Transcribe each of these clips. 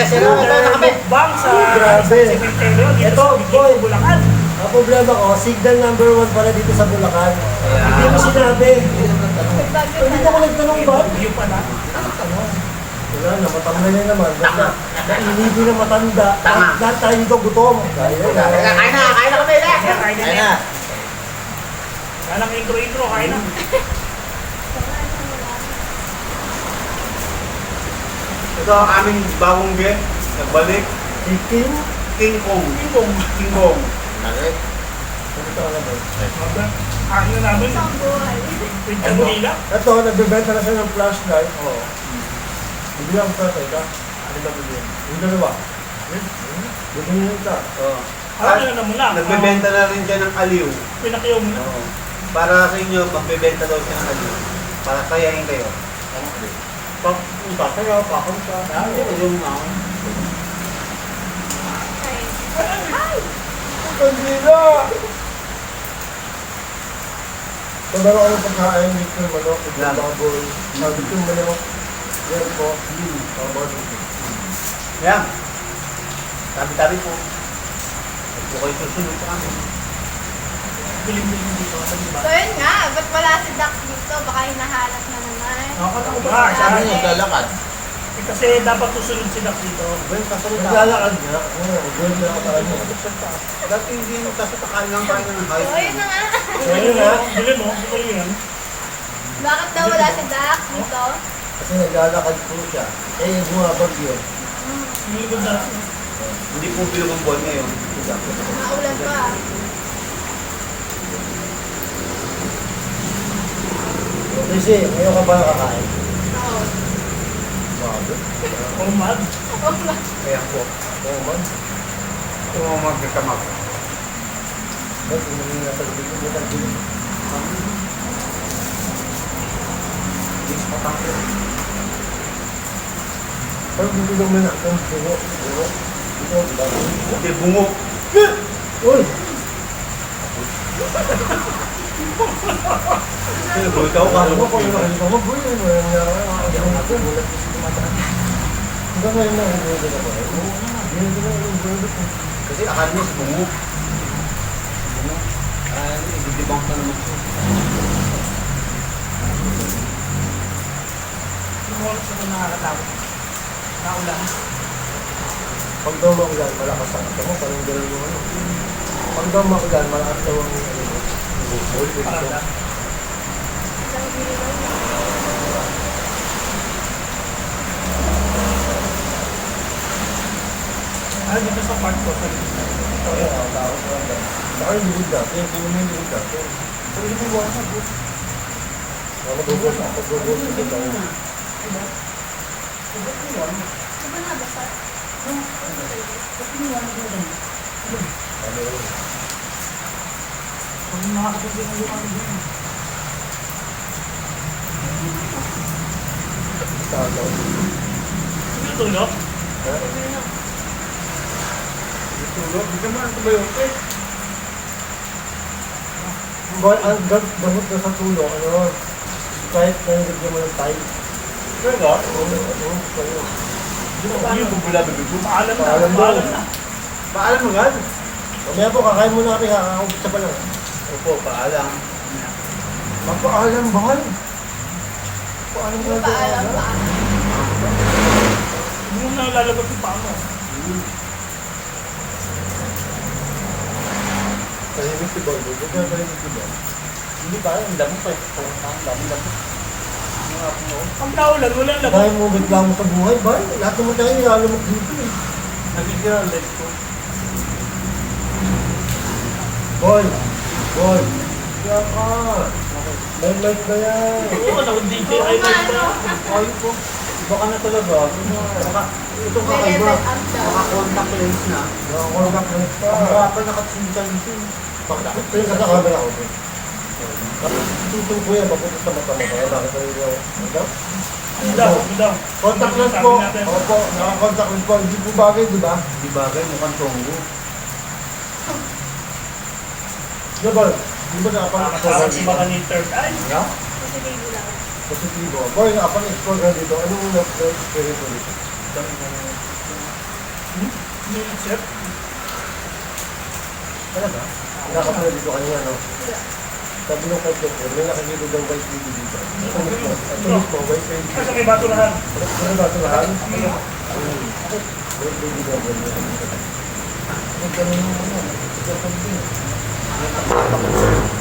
Ito nakape. Bang sa Grabe. cemetery dito Ito, sa boy. Bulacan. Ang problema ko, signal number 1 pala dito sa Bulacan. Hindi mo sinabi. Hindi ako nagtanong ba? Yung pala. Wala na, matamlay na naman. Basta, nainibig na matanda. Tama. Lahat tayo dito gutom. Kain na kami. Kain Kain na. na. Walang intro, kain na. Ito ang aming bagong beer. Nagbalik. Chicken? King Kong. Tingkong. King Kong. Ano ka na ba? Akin na namin. Pinta Manila. Ito, nagbebenta na siya ng flashlight. Oo. Hindi lang flashlight ha. Ano ba bigyan? Yung dalawa. Bigyan niyo ito. Oo. Ano na muna. Nagbebenta na rin siya ng aliw. Pinakyaw mo na. Oo. Para sa inyo, magbebenta daw siya ng aliw. Para kayahin kayo. Kaya, pakon ka. Yung Kandila! Pagdala ko ng pagkain, dito yung manok, dito yung baboy, dito yung manok, yan po, barbecue. Yan. Tabi-tabi po. Huwag po kayo susunod sa amin. Biling-biling dito. So yun nga, ba't wala si Dax dito? Baka hinahanap na naman. Ako ba? Sabi niyo, naglalakad. Kasi dapat susunod si Dax dito. Well, kasalita. Naglalakad nga, good na ako talaga. Dati hindi mo kasatakaan lang tayo ng So height. yun na nga. So yun nga, Bili mo. Bili mo yan. Bakit daw wala si Dax dito? kasi naglalakad po siya. Eh, bumabagyo. Nilibod na. Hindi po bilog ang buwan ngayon. Maulan pa. Kasi, ngayon ka ba nakakain? Oo. Bago. Umad. Kaya po. Oo man. Ito mo magkakamag. Ba't hindi na talibig mo talibig? Please, patangko. Parang hindi naman na ang bungo. Bungo. Ito, bago. Hindi, bungo. Uy! Sino, bulkaw ka? Ano ko yung nakita mo? Boy, ano yung nangyari? Hanggang ngayon na ang bungo na ba? Hindi na yung bungo ko. Kasi akala niya sa bungo. Bungo. Ibibibang ka naman siya. Yung oras na nakakatakot. Naulan. Pag daw maulan, malakas ang ito mo. Parang gano'n yung ano. Pag daw maulan, malakas daw ang ano mo. Parada. Isang bili lang. Dito sa park ko. Sa Ito yun, ang tao ko lang dyan. Saka yung likod natin, hindi mo yung likod natin. Pero hindi mo wala po. Magugos ako, magugos ako tayo. Diba na basta? Ano yun? Pag nakakapagin ng lumayan din. Talo. Sige, tulog. Ha? Tulog. Hindi ka man ito ba yung okay? Ang gamot na sa tulo, ano, kahit nangyayagyan mo ng time. Pero, Ano, kayo. hindi yung bubula bibig mo. Paalam na. Paalam daw. Paalam na. Paalam mo nga. Mamaya po, kakain muna kami, kakakaumpisa pa lang. Opo, paalam. Magpaalam, bahal. Paalam Hindi pa alam pa. Hindi mo na lalabas yung paa mo. Tahimik si Baldo. Huwag na tahimik si Baldo. Hindi ba? Ang lamok eh. Ang dami-lamok. Pag naulan, walang labas. Dahil mo reklamo sa buhay, ba? Lahat naman tayo nilalamok dito eh. Nagigil ang leg ko. Boy! Boy! Kaya ka! May mic ba yan? Oo, nag-DJ Oo ay nga, live ano? pa. Ayun po. Baka na talaga. Baka, itong May kakaiba. level up daw. Baka contact lens na. Nakakontak na pa. Ang mukha pa nakatsintan-sin. Bakit? Ito yung sa camera ko. Tutong ko yan, mapunta sa mata mo. Kaya bakit tayo yung... Ano? Ano daw? Ano daw? Contact lens Sabi po. natin. Opo, naka-contact lens po. Hindi po bagay, di ba? Hindi bagay, mukhang tonggo. Di ba? Di ba Parang si baka nakapag-explore ni third eye. Yeah? Kasi baby lang. Positibo. Boy, nakapag-explore ka dito. Anong na-experience mo dito? Hindi, sir. Talaga? Nakapala dito kanina, no? Sabi nung kay Doktor, may nakakilo ng white baby dito. Ito mismo, white baby. Kasi may basurahan. Ano ba ito lahat? White baby daw ba niya? May ganun yung ano.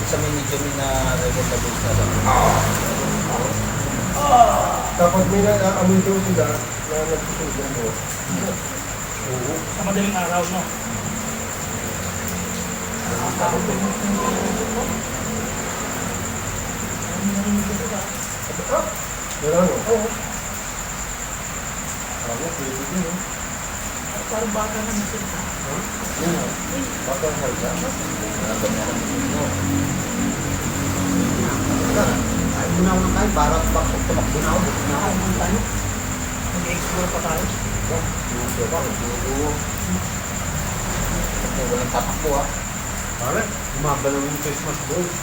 Sa mini-jumi na record na base na lang. Tapos may naamoy daw sila na nagsusunod ng buhok. Oo. Sa madaling araw, no? Wala no? Oo. Ano, pwede din, no? Parang baka naman sir. Yun, no? Baka ang halsa. Ay, muna ako ng kain para pag tumakbo na ako. Mag-explore pa tayo. Walang tatakbo ah. Pare, Umaba lang yung Christmas boys.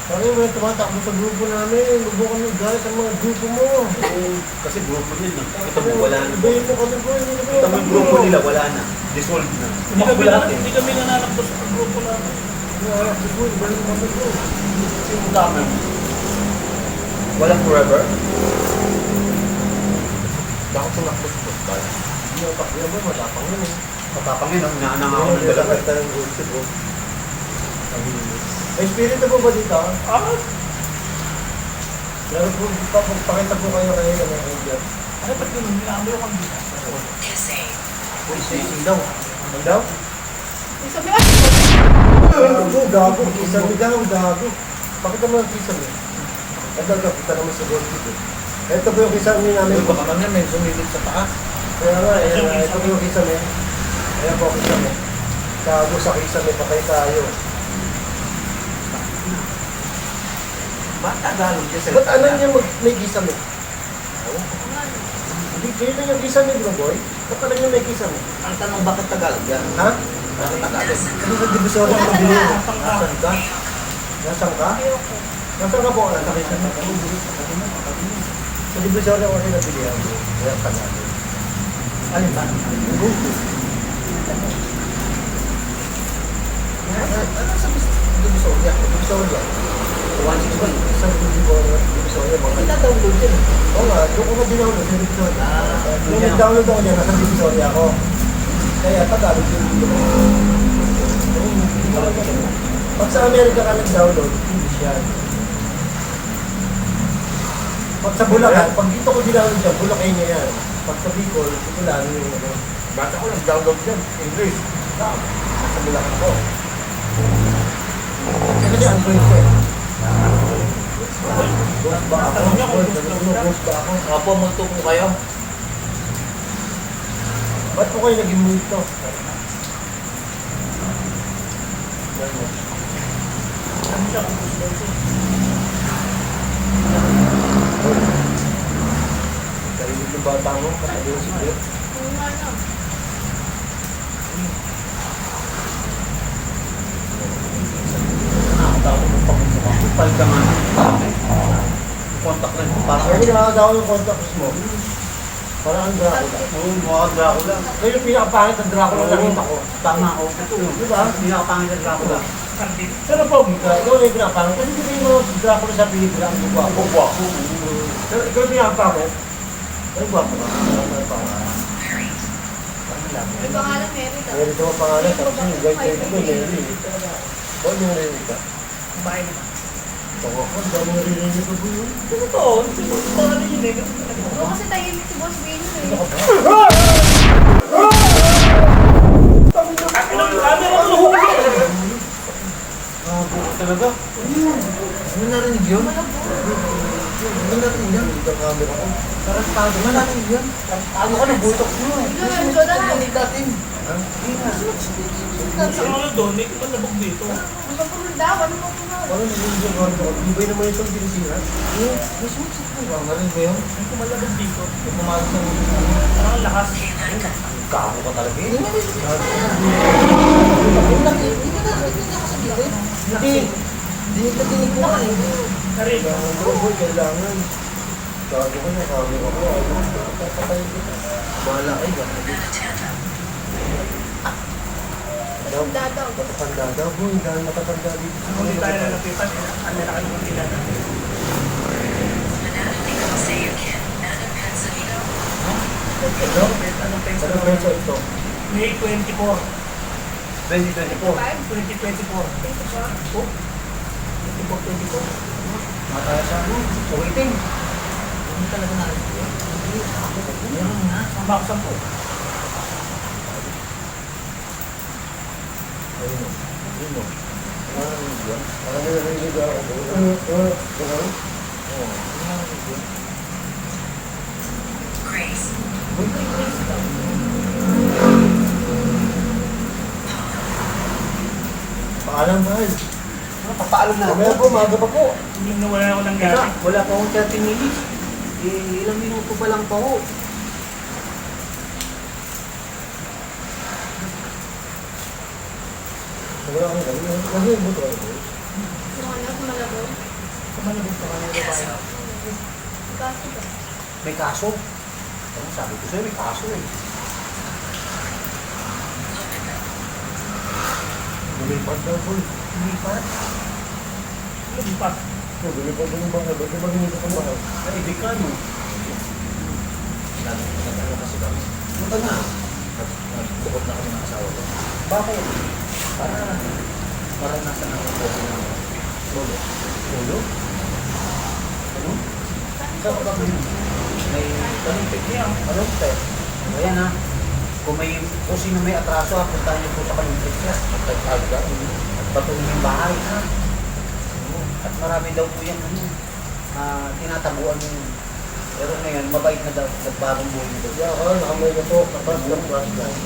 pare, may tumatakbo sa grupo namin. Lubo kami guys sa mga grupo mo. Kasi grupo nila. Ito mo wala na. Ibayin mo kami bro. Ito mo yung grupo nila wala na. Dissolve na. Tumakbo lahat eh. Hindi kami nananakbo sa grupo namin. Ibayin mo kami bro. Sino dami? Walang forever? Bakit tumakbo sa basta? Hindi ako takbo mo, matapang yun eh. Matapangin ang inaanang ako ng dalawa. tayong grupo bro. May spirit na po ba dito? Meron po, pakita po kayo kayo ng mga Indian. Ano ba't ganun? Minamoy ako ang dito. Sising daw. Ano daw? Sabi ko, Gago. Kisame daw, gago. Pakita mo ang kisame. Ito, kita naman sa gold dito. Ito po yung kisame namin. Baka man yan may sumilip sa taas. Kaya nga, ito po yung kisame. Ayan po, kisame. Gago sa kisame, patay tayo. Ba't Tagalog siya? Ba't ano niya may kisame? Hindi, kayo na yung kisame, bro boy. Ba't alam niya may kisame? Ang tanong bakit Tagalog yan? Ha? Bakit Tagalog? Ano sa divisorya Nasaan ang bilhin mo? ka? Nasaan ka? Nasaan ka? ayoko. Nasaan ka po? Nakita mo? Sa divisorya ko rin nabilihan mo. Kaya ka namin. Alin ba? Ano sa Divisoria? Divisorya. 161. Sa divisorya. Hindi na-download yan. Oo nga, doon ko na dinownload sa divisorya. Nung yun. nag-download ako niya, nasa divisorya ako. Kaya Tagalog yung dito. Pag sa Amerika ka nag-download, English yan. Pag sa Bulacan, pag dito ko dinownload yan, Bulacan niya yan. Pag sa Bicol, ito lang yung ano. Bata ko nag-download yan. English. Sa Bulacan ko. Kasi Android ko eh. Ghost ba ako? Ghost ba ako? Opo, multo po kayo. Ba't po kayo naging mute to? Ano siya kung gusto siya? Karinig yung bata mo, kapag yung sigit. Kung ano. Nakakatawa mo pag-mukha ko. Palit ka nga. Contact rin. Parang Kaya nakakatawa yung contacts mo. Parang ang Dracula. Oo, mukha Dracula. Kaya yung pinakapangit ng Dracula na nakita ko. Tama ako. Ito. Di ba? Pinakapangit na Dracula. Sandin. Pero po, ikaw na yung pinakapangit. Kasi hindi mo si Dracula sa pelikula ang gwapo. Gwapo. Pero ikaw yung pinakapangit. Ay, gwapo ka. Ay, pangalan. May pangalan Mary daw. Meron ito ang pangalan. Tapos yung guys, ito ko, Mary. Huwag mo narinig ka. Kumain na. Tawa ko, ang dami narinig ko po yun. Ano to? Hindi mo pangalan yun eh. Oo, kasi tahimik si Boss Vino eh. Akin ang camera mo huli. Talaga? Ano narinig yun? Ano narinig yun? Ito ang camera ko. Parang tago. Ano narinig yun? Tago ka ng butok mo. Bigla na yung Jordan. Narinig natin. Sa mga doon, may kumalabog dito. Ang kapulol daw, ano mo puno? Parang narinig yung camera ko. Ibay naman itong sinisira. Narinig mo yun? May kumalabog dito. Yung pumasok sa Parang ang lakas. Kako ka talaga eh. Hindi. Dinig ko nga eh. Narin. Boy, kailangan. Gago ko yung camera ko. Papatay ko. Bahala kayo. daw. Tanda daw. Matatanda daw. Boy, dahil matatanda dito. Kung hindi tayo lalapitan, ang lalaki ng pila natin. Ano? Anong pensa Ano peso ito? May 24. 2024. 2024. Oh, 24. Mataya sa ano? Sa waiting. Hindi talaga na. Meron nga. Ang bako 10. Ayun o. Ayun o. Parang nilililig ako. Ganun? Oo. Grace. Paalam, mahal. Papaalam na Mamaya po, maaga pa po. Hindi nawala ako ng Teka, gamit. wala pa akong 30 minutes. Ilang minuto pa lang pa ako. Wala kang gawin. Kasi yung buto ay boy. Yung ano, malabog. Kumalabog pa kami babae. Kaso ba? May kaso. Ano sabi ko sa'yo, may kaso eh. Lumipad daw, boy. Lumipat. Lumipat. Lumipad daw yung bahay. Ba't di ba ginito kang bahay? Naibig ka, no? Nag-ano kasi kami. Punta na. Nagbukod na kami ng asawa ko. Bakit? Para nasa nakapos ng lolo. Lolo? Ano? Saan ka ba? May tanong pe. Ano pe? Ayan ha. Kung sino may atraso, puntahan niyo po sa kalumpit siya. Magtag-aga. At patuloy yung bahay ha. At marami daw po yan tinatabuan mo yun. Pero ngayon, mabait na daw. Nagbagong buhay nito. Kaya ako, nakamay na po. Kapag ng flashlight.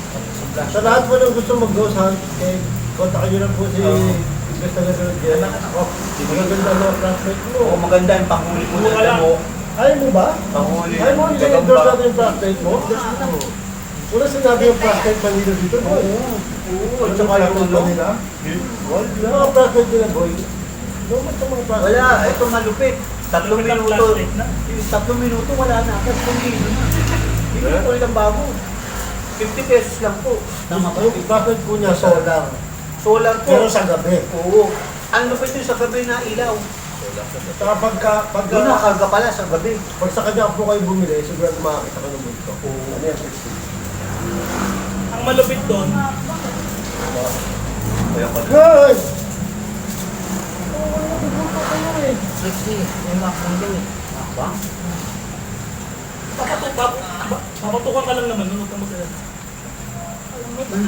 Flash. Sa lahat po ng gusto mag-ghost hunt, eh, kontakin nyo lang po si Igas Tagasunod Jen. Magaganda ang mga flashlight mo. Oo, maganda yung panghuli mo Wala na lang. mo. Ayaw mo ba? Panghuli. Ayaw mo, hindi endorse natin yung flashlight mo? Wala sinabi yung flashlight Manila dito, boy. Oo, At at saka saka yung yung Manila. Wala. Yung mga flashlight nila, boy. Lumot sa mga flashlight. Wala, ito malupit. 3 Malupit ang minuto. flashlight na. 3 minuto wala na. Tapos kung dito na. Hindi ko ulit ang bago. 50 pesos lang po. Tama ba? Yung flashlight po niya, solar. Solar po. Pero sa gabi. Oo. Ang lupit yung sa gabi na ilaw. Saka pagka, Doon nakakarga pala sa gabi. pag sa kanya po kayo bumili, sigurado makakita ka ng multo. Oo. Ano yan, 60? Ang malupit doon, Kaya pala. Guys! 60. Yung makang daw eh. Ba? papatukan ka lang naman, nunod ka mag-alala.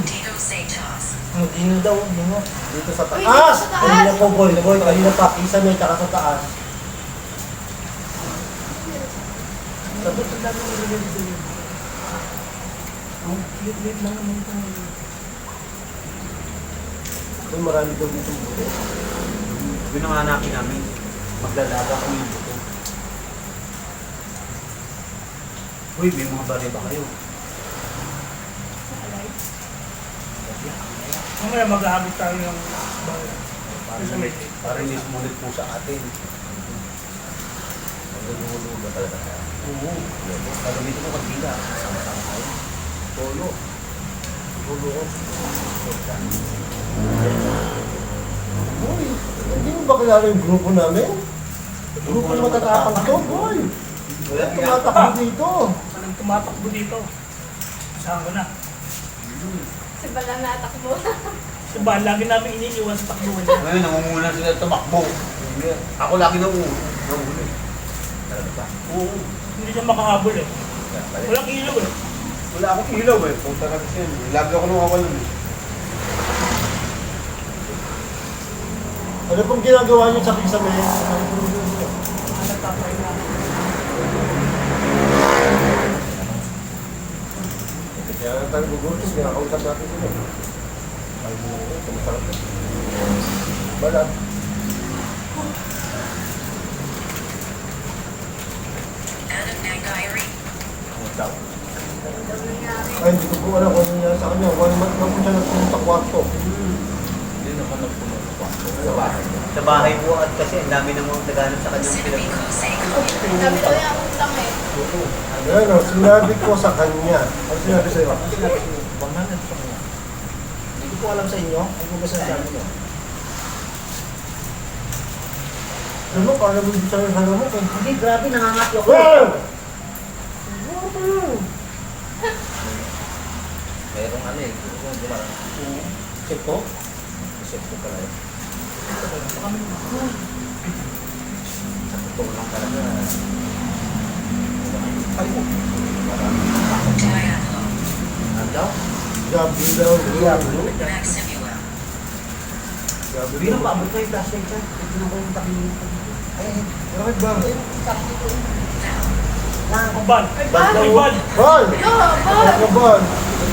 Dino Santos. Dino daw, dino. Dito sa Uy, taas! dito sa taas! Kanina po, boy. Boy, kanina pa. Isa may tsaka sa taas. Sabi sa dami ng rin dito. Ang lit-lit lang naman ito. Boy, marami daw dito buto. Yun ang hanapin namin. Maglalaga kami yung buto. Uy, may mga bari ba kayo? Mamaya mag-aabot tayo ng bahay. Para hindi sumulit po sa atin. Nagulungulo ba talaga kaya? Oo. Gagamitin ko kagila. Sama-sama tayo. Polo. Polo ko. Boy, hindi mo ba kilala yung grupo namin? Grupo na matatapang to, boy. Wala Tumatakbo dito. Anong tumatakbo dito? Saan ko na? Si Bala natakbo. So ba, lagi namin iniiwan sa takbuhan niya. Ngayon, nangunguna sila tumakbo. Ako lagi nahuli. Talaga ba? Oo. Hindi siya makahabol eh. Walang ilaw eh. Wala akong ilaw eh. Punta na kasi yun. Lagi ako nawawalan eh. Ano pong ginagawa niyo sa kisame? Nagtatry na. Kaya nga tayo gugulis, kinakausap natin sila. Ay, kumusta ka? Balat. Adam Nagayri. Kumusta ako? Ay, hindi ko po alam kung ano nangyari sa kanya. 1 month lang po siya nagpunta sa kwarto. Hindi naman nagpumunta sa bahay. Sa bahay po at kasi ang dami ng mga naghanap sa kanyang Sinabi pinag- ko sa Sabi daw niya ang utang eh. Ayan o, sinabi ko sa kanya. Ano sinabi sa'yo? Ano sinabi ko? 100 sa kanya. Hindi ko ko alam sa inyo. Ano ba sinasabi mo? Ano mo, parang mo sa ano mo kung... Hindi, grabe, nangangati ako. Merong ano eh, kung gumarang. Ito? Isip ko pala eh. Sa totoo lang talaga. Ay mo. Diablo. Ano daw? Gabi daw. Diablo? Maximula. Gabi Hindi na paabot na yung flashlight ka. Ito na ko yung takin. Ay, bakit ba? Ban! Ban! Ban! Bal! Yo, Ano boy! ba?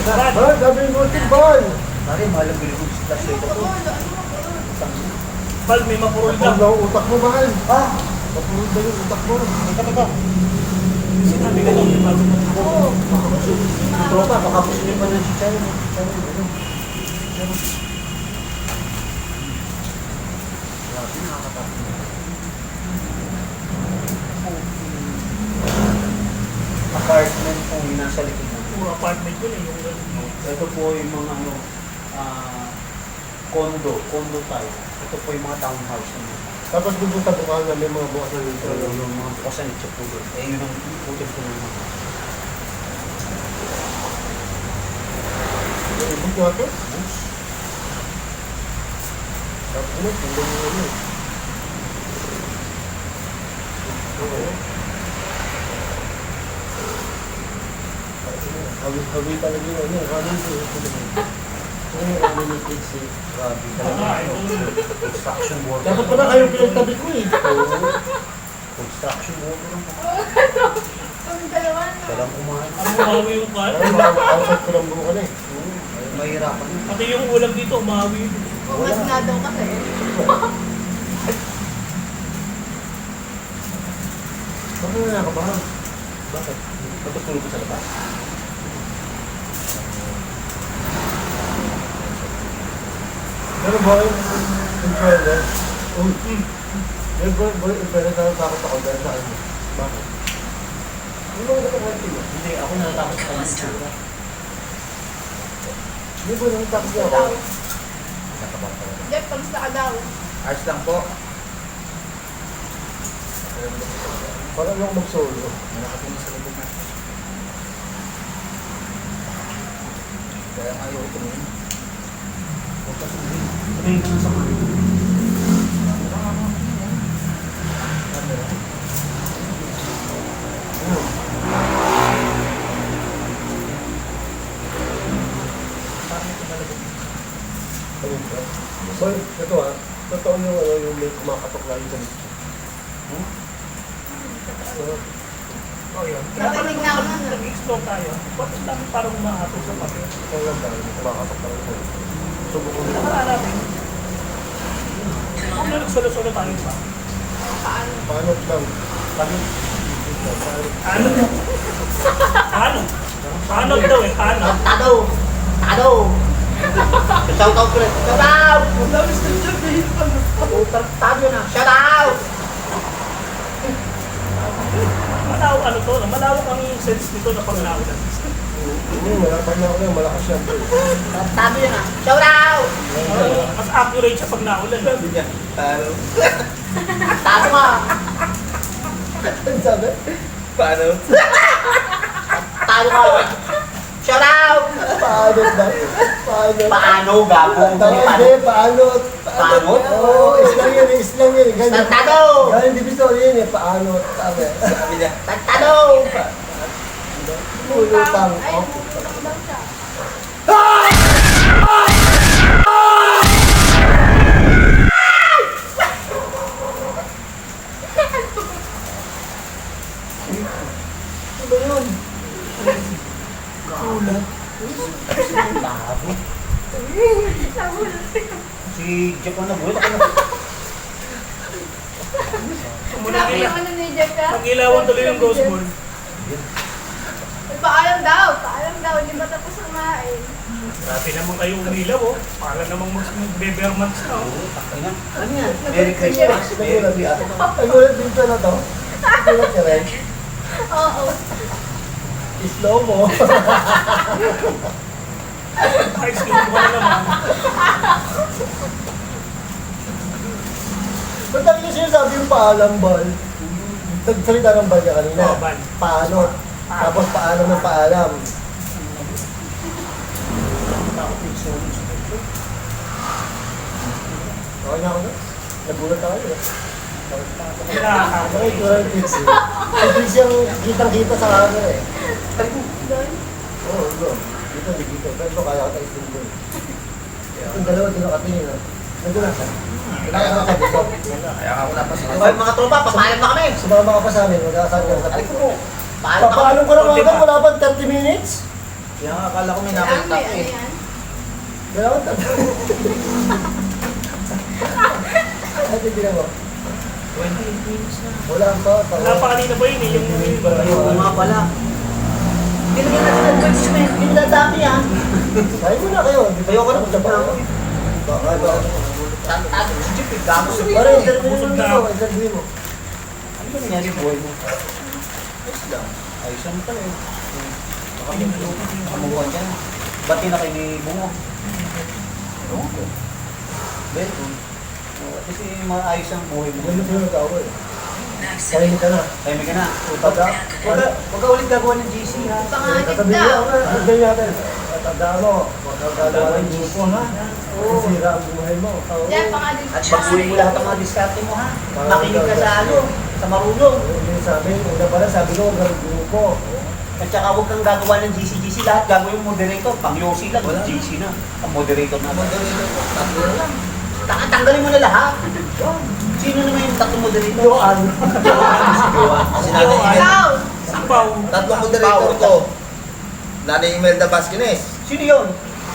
Ban! Bal, sabi mo si Bal! Pare, mahal ang bilhin yung flashlight ako. Bal, may mapurol Mapurol ka. daw ang utak mo, Bal. Ah! Mapurol daw yung utak mo. Sinabi ka daw yung bago mo. Tropa, baka gusto niyo pa ng si Chayo. Grabe, nakakatakot. Apartment po yung nasa likod mo. Puro apartment ko na yung Ito po yung mga ano, condo type. Ito po yung mga townhouse. Tapos doon sa bukaan na may mga bukas na dito. So, yung mga bukasan ito po doon. Eh, yun ang putol po ng mga. Ibig nga to? Tapos ano, tulong mo ano. Hawi talaga yun. Ano yung ano yung kids eh. Grabe talaga. Construction worker. Dapat pala kayo pinagtabi ko eh. Construction worker. Kung dalawa na. Dalang kumain. Ang umawi yung ban. Ay, makakasat ko lang buka na eh. Ay, mahirapan yun. Pati yung ulam dito, umawi yun. Bukas nga daw kasi. Bakit na nakabahan? Bakit? Matutulog ko sa labas. Pero boy, controller. Uy. Yung boy, pero takot ako dahil sa kanya. Bakit? Ano ba nakatakot mo? Hindi, ako natatakot sa kanya. Hindi ba nakatakot niya ako? Nakabang talaga. Jeff, kamusta ka daw? Ayos lang po. Parang ako mag-solo. Nakatingin sa likod natin. Kaya ayaw ko tumingin. Huwag ka tumingin. Tumingin ka na sa mga. Ayun ba? So, ito ah. Totoo yung ano, yung may kumakatok lagi sa likod. Oh, yun. Narinig na ako nun. Nag-explore tayo. Ba't ang dami parang umahatol sa papel? Ito lang tayo, may kumakatok lagi sa likod. Subok ko nila. Nakakarapin. Kung nagsolo-solo tayo pa. Paano? Paano lang? Paano? Ano? Paano? Paano daw eh? Paano? Tado! Tado! Shout out ko rin. Shout out! Tado na. Shout out! Malawak ano to? Malawak ang sense nito na pag-naulan. Hindi, malapag na ako na, malakas yan. Tado na. Shout out! Mas accurate siya pag naulan. Tado. Tado ka! Ano sabi? Paano? Tado ka! Shout out! Paano ba? Paano? Paano, gapo? Hindi, paano? Paano? Oo, islang yun, islang yun. Ganyan. Tado! Ganyan, hindi gusto yun eh, paano? Sabi niya. Tado! Mulutang. Ay, Oh. lumulutang daw siya. Ano ba yun? Ulat. Tabo. Nagulat siya. Si Jeff na buhay. Ako na. Grabe yung ano ni Jeff ka? Mag-ilawan tuloy yung ghost ball. Paalam daw. Paalam daw. Hindi ba tapos kumain? Grabe naman kayo umilaw oh. Para namang mag-beber months na oh. Ina. Ano yan? Merry Christmas. Merry Christmas. Nagulat din pala to. Nagulat ka rin. Oo. Slow mo. Ay, slow mo na naman. yung paalam, Bal? Nagsalita ng Bal niya kanina. Oo, Bal. Paano? Tapos paalam ng paalam. Takot yung solo sa ito. Okay na ako na. Nagulat ako eh. Nakakakot. Okay, ito lang yung tips eh. Yung tips yung kitang-kita sa camera eh. Doon. Oo, ito. Dito, dito. Pero ito kaya ko tayo zoom doon. Yung dalawa din nakatingin ah. Nagulat ka. Kaya ka dito. Kaya ako na pa sa... Ay, mga tropa, papayag na kami. Sumama ka pa sa amin, magkakasama ka sa Ay ko, paalam na Papaalam ko na mga agad, wala ba 30 minutes? Kaya nga, akala ko may Ano nakita ko yan? eh. Wala ba 30? Ay, tignan mo. 28 minutes na. Wala pa. Wala pa kanina ba yun eh, yung Ayoko nga pala. Hindi na natin advertisement. Hindi na dami ah. Sabi mo na kayo. di ba? Ayoko na Sa punta ako. Baka ba? Tantan, si Jeep, eh, gamo sa Para interview Busog mo na dito, ako. interview mo. Ano ba nangyari sa buhay mo? Ayos lang. Ayos lang pala eh. Baka may kamuha dyan. Ba't di na kayo ni Bungo? Ewan ko. Ben, kasi maayos ang buhay mo. Ganun yung nag-ako eh. Next Kaya ka na. Kaya may ka na. Huwag ka ulit gagawa ng GC ha. Panganib Tatabi daw. mo, ano natin? At tandaan mo, huwag kang gagawa ng grupo ha. Sisira ang buhay mo. Yan, panganib. At baguhin mo lahat ang mga diskarte mo ha. Makinig ka sa ano, sa marunong. Yung sabi, una pala sabi ko, huwag kang grupo. At saka huwag kang gagawa ng GC-GC. Lahat gagawin yung moderator. Pang-Yossi lang, GC na. Ang moderator na. Tatlo lang. Tanggalin mo na lahat. Sino naman yung tatlong moderator? Yoan. Si Nanay Imelda. Ikaw! Sampaw. Tatlong moderator ko. Nanay Imelda Vasquez. Sino yun?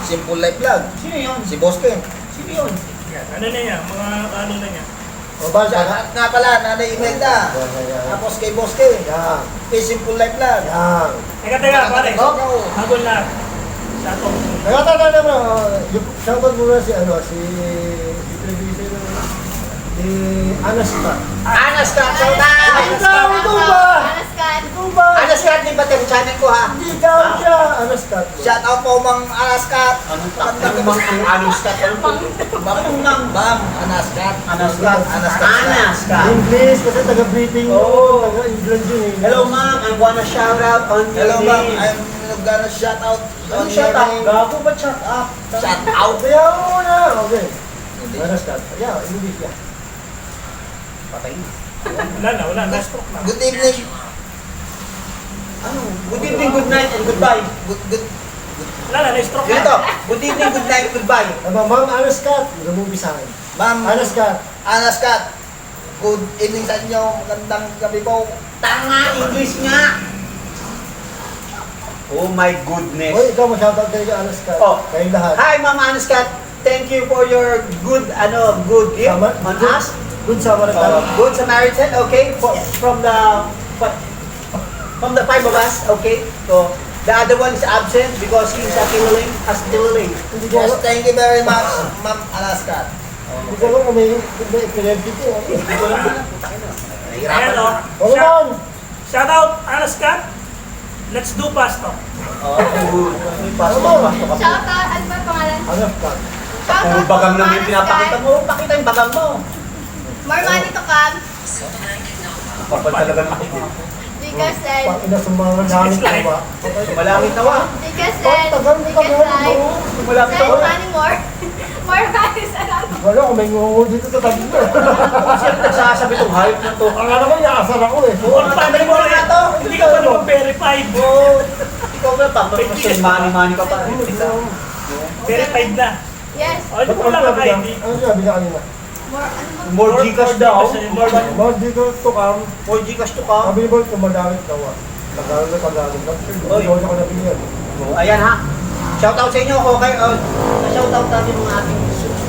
Simple Life Vlog. Sino yun? Si Boss Ken. Sino yun? Ano na niya, mga ano na niya. O ba, Siya nga pala, Nanay Imelda. Tapos kay Boss Ken. Yan. Kay Simple Life Vlog. Yan. Teka, pare. Oh. Hagol na. Sato. Nagtatanda mo, shoutout muna si Treviso si Anaska. Anas ka! Shout out! Ikaw, ikaw ba? Anaskan. Ikaw ba? Anas ka! Di ba yung channel ko ha? Hindi ikaw siya. Anaska. Shout out po Mang Alaskat. Anong takang mang ang Anas ka? Anong mang? Ma'am, Anaskat. Anas ka! Anas ka! English, kasi taga-Britain yun. Oo. Taga-England yun eh. Hello ma'am, I wanna shout out on your Hello ma'am, name. I'm gonna shout out Ano on shout your out? name. Gago ba shout out? Shout out. Kaya mo na. Okay. Hindi. Anaska. Yeah, English yan. Patay na. Wala na. Stroke na. Good evening. Ano? Good evening, good night, and goodbye. Good. Wala na, stroke na. Ganito, good evening, good night, goodbye. Ma'am Anaska, lumumpi sa akin. Ma'am Anaska. Anaskat. Good evening sa inyo. Magandang gabi po. Tanga, English nga! Oh my goodness. Hoy, ikaw mo-shoutout kayo kay Anaska. Oh. Kayong lahat. Hi, Mama Anaskat. Thank you for your good gift Sama- on good- us. Good Samaritan. Good Samaritan, okay? From the five of us, okay? So, the other one is absent because he's killing. Hindi ko Yes, alam. thank you very much, Ma'am Anaskat. Hindi ko alam kung may epileptic ko. Ayan o. Ano man? Shout out, Alaskat. Let's do pasto. Pasok. Shout out. Ano ba pangalan? Anaska. Shout Puro out bagang po, naman yung pinapakita Anaskan. mo. Pakita yung bagang mo. More money to come. Kapal talaga ng Because then, Pang ina sumama langit ko ba? Malangit na wa. because then, Tagal mo ka because like, Malangit na send wa. money more. More money sa ano. Wala ko, may ngungo dito sa tabi ko. Sino nagsasabi itong hype na to? Ang ano ko, inaasar ako eh. Oo, tanggalin mo na to. Hindi ka pa naman verified. Oo. Ikaw ba pa? Money ka pa. Verified na. Yes. O, hindi ko wala ka ID. Ano sabi niya kanina? More, ano ba? More Gcash daw. More dito to come. More Gcash to come. Sabi ni Boy, kumagamit daw ah. Tagalog na tagalog. Oy. Hindi ko na pinili. Oh, ayan ha. Shoutout sa inyo, okay? Shoutout natin mga ating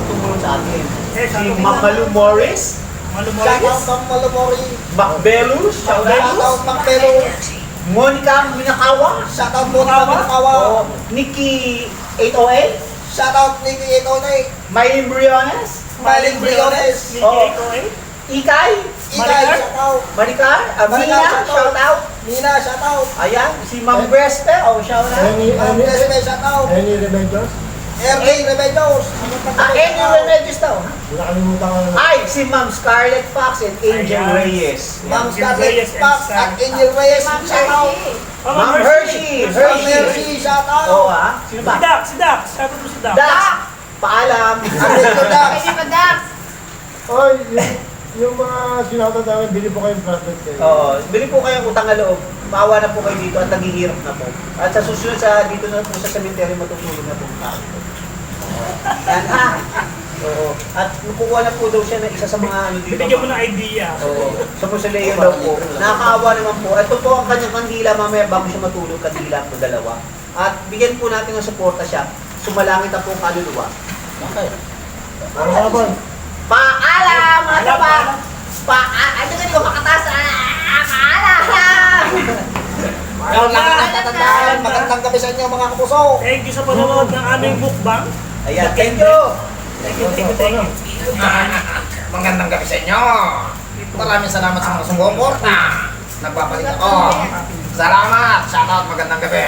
tumulong sa atin. Si Mamalu Morris, Shout out, Malumores. Ma'am Malumori. Macbelus, Shout out, Ma'am Pelo. Monica Minakawa, Shout out, Monica Minakawa. oh, Nikki 808, Shout out, Nikki 808. Mylene Briones, Smiling Briones. Oh. Ikay, Ikay, shout out. Maricar, Maricar, Amina, shout out. Nina, shout out. Ayan, si Ma'am Brespe, oh, shout out. Any Ma'am Desme, shout out. remedios? RJ Rebellos. Angel Reyes daw. Hindi nakalimutan ko na. Ay, si Ma'am Scarlett Fox and Angel Ayan. Reyes. Ma'am Angel Scarlett Reyes and Fox Star. at Angel Reyes. Ma'am Shout out. Hershey. Oh, Ma'am Hershey. Ma'am Hershey, shout Oo out. Sino Si ba? Dax, si Dax. Shout out mo si Dax. Dax! Paalam! Thank you, Dax. Pwede ba, Dax? Oy, yung mga sinautan namin, bili po kayong bracelet kayo. Oo, bili po kayong utang na loob. Maawa na po kayo dito at naghihirap na po. At sa susunod dito na po sa cemetery matutulog na po ang tao. Yan ha! Oo. At kukuha na po daw siya ng isa sa mga ano dito. Bibigyan mo ng idea. Oo. Sa Pusoleo daw po. Nakakaawa naman po. Ito po ang kanyang kandila mamaya bago siya matulog. Kandila po dalawa. At bigyan po natin ng suporta siya. Sumalangit na po ang kaluluwa. Ano nga ba? Paalam! Ano pa? Ano ka di ko makataas? Paalam! Magandang gabi sa inyo mga kapuso. Thank you sa panonood ng aming mukbang. Ayan, thank you! Thank you, thank you, thank you. Magandang gabi sa inyo. Maraming salamat sa mga sumuporta. Nagbabalik ako. Salamat. Shout out. Magandang gabi.